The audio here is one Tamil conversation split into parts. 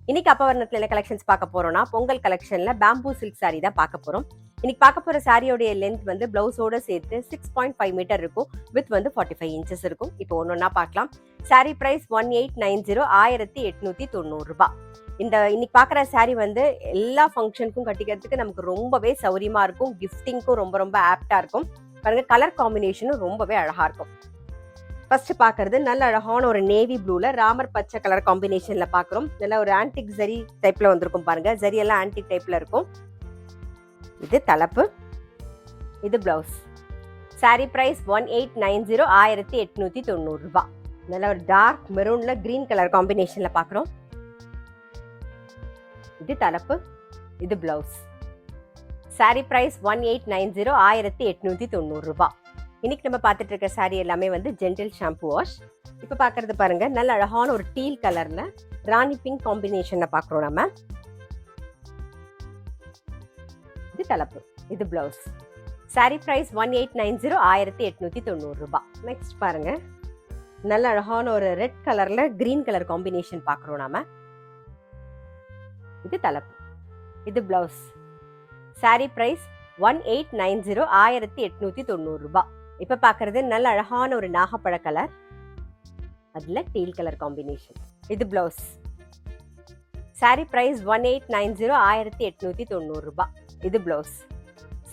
இன்னைக்கு அப்பவர்ணத்துல என்ன கலெக்ஷன்ஸ் பார்க்க போறோம்னா பொங்கல் கலெக்ஷன்ல பேம்பூ சில்க் சாரி தான் பார்க்க போறோம். இன்னைக்கு பார்க்க போற சாரியோட லென்த் வந்து பிளவுஸோட சேர்த்து 6.5 மீட்டர் இருக்கும். வித் வந்து 45 இன்ச்சஸ் இருக்கும். இப்போ ஒன்னொன்னா பார்க்கலாம். சாரி பிரைஸ் 1890 1890 ரூபாய். இன்னைக்கு பாக்குற சாரி வந்து எல்லா ஃபங்க்ஷனுக்கும் கட்டிக்கிறதுக்கு நமக்கு ரொம்பவே சௌரியமா இருக்கும். கிஃப்டிங்க்கும் ரொம்ப ரொம்ப ஆப்டா இருக்கும். பாருங்க, கலர் காம்பினேஷனும் ரொம்பவே அழகா இருக்கும். ஃபர்ஸ்ட் பாக்குறது நல்ல அழகான ஒரு நேவி ப்ளூல ராமர் பச்சை கலர் காம்பினேஷன்ல பாக்குறோம். நல்ல ஒரு ஆன்டிக் ஜரி டைப்ல வந்திருக்கும். பாருங்க, ஜரி எல்லாம் ஆன்டிக் டைப்ல இருக்கும். இது தலைப்பு, இது பிளவுஸ். சாரி பிரைஸ் 1890 1890 ரூபாய். நல்ல ஒரு டார்க் மெரூன்ல கிரீன் கலர் காம்பினேஷன்ல பாக்குறோம். இது தலைப்பு, இது பிளவுஸ். சாரி பிரைஸ் 1890 1890 ரூபாய். இன்னைக்கு நம்ம பார்த்துட்டு இருக்க சாரி எல்லாமே வந்து ஜென்டில் ஷாம்பு வாஷ். இப்போ பார்க்கறது பாருங்க, நல்ல அழகான ஒரு டீல் கலர்ல ராணி பிங்க் காம்பினேஷன்ல பார்க்குறோம் நம்ம. இது தலைப்பு, இது பிளவுஸ். சாரி பிரைஸ் 1890 1890 ரூபாய். நெக்ஸ்ட் பாருங்க, நல்ல அழகான ஒரு ரெட் கலர்ல கிரீன் கலர் காம்பினேஷன் பார்க்குறோம் நாம. இது தலைப்பு, இது பிளவுஸ். சாரி பிரைஸ் 1890 1890 ரூபாய். இப்ப பாக்குறது நல்ல அழகான ஒரு நாகப்பழ கலர், அதுல டீல் கலர் காம்பினேஷன். இது பிளவுஸ். சாரி பிரைஸ் 1890 1890 ரூபாய். இது பிளவுஸ்.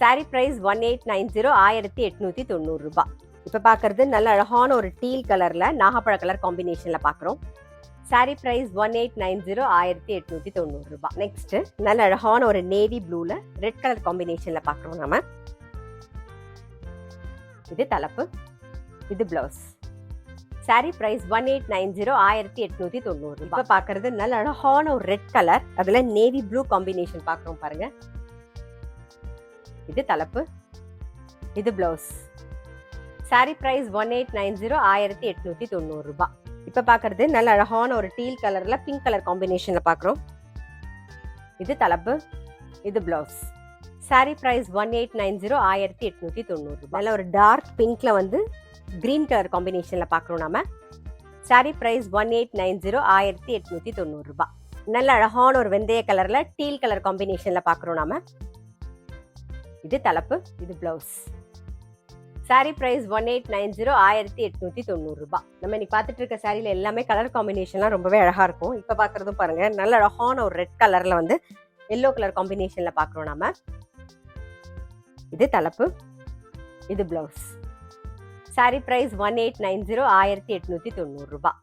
சாரி பிரைஸ் 1890 1890 ரூபாய். இப்ப பாக்குறது நல்ல அழகான ஒரு டீல் கலர்ல நாகப்பழ கலர் காம்பினேஷன்ல பாக்குறோம். சாரி பிரைஸ் 1890 1890 ரூபாய். நெக்ஸ்ட் நல்ல அழகான ஒரு நேவி ப்ளூல ரெட் கலர் காம்பினேஷன்ல பாக்குறோம் நாம. இது தலைப்பு, இது பிளவுஸ். சாரி பிரைஸ் 1890 1890 ரூபாய். இப்ப பாக்குறது நல்ல அழகான ஒரு ரெட் கலர், அதுல நேவி ப்ளூ காம்பினேஷன் பாக்குறோம் பாருங்க. இது தலைப்பு, இது பிளவுஸ். சாரி பிரைஸ் 1890 1890 ரூபாய். இப்ப பாக்குறது நல்ல அழகான ஒரு டீல் கலர்ல பிங்க் கலர் காம்பினேஷன்ல பாக்குறோம். இது தலைப்பு, இது பிளவுஸ். சாரி பிரைஸ் 1890 1890 ரூபாய். நல்ல ஒரு டார்க் பிங்க்ல வந்து கிரீன் கலர் காம்பினேஷன்ல பாக்குறோம் நாம. சாரி பிரைஸ் 1890 1890 ரூபாய். நல்ல அழகான ஒரு வெந்தய கலர்ல டீல் கலர் காம்பினேஷன்ல பாக்குறோம் நாம. இது தலைப்பு, இது பிளவுஸ். சாரி பிரைஸ் 1890 1890 ரூபாய். நம்ம இன்னைக்கு பார்த்துட்டு இருக்க சாரியில எல்லாமே கலர் காம்பினேஷன்லாம் ரொம்பவே அழகா இருக்கும். இப்ப பாக்குறதும் பாருங்க, நல்ல அழகான ஒரு ரெட் கலர்ல வந்து எல்லோ கலர் காம்பினேஷன்ல பாக்குறோம் நாம. இது தலைப்பு, இது பிளவுஸ். சாரி பிரைஸ் 1890 1890 ரூபாய்.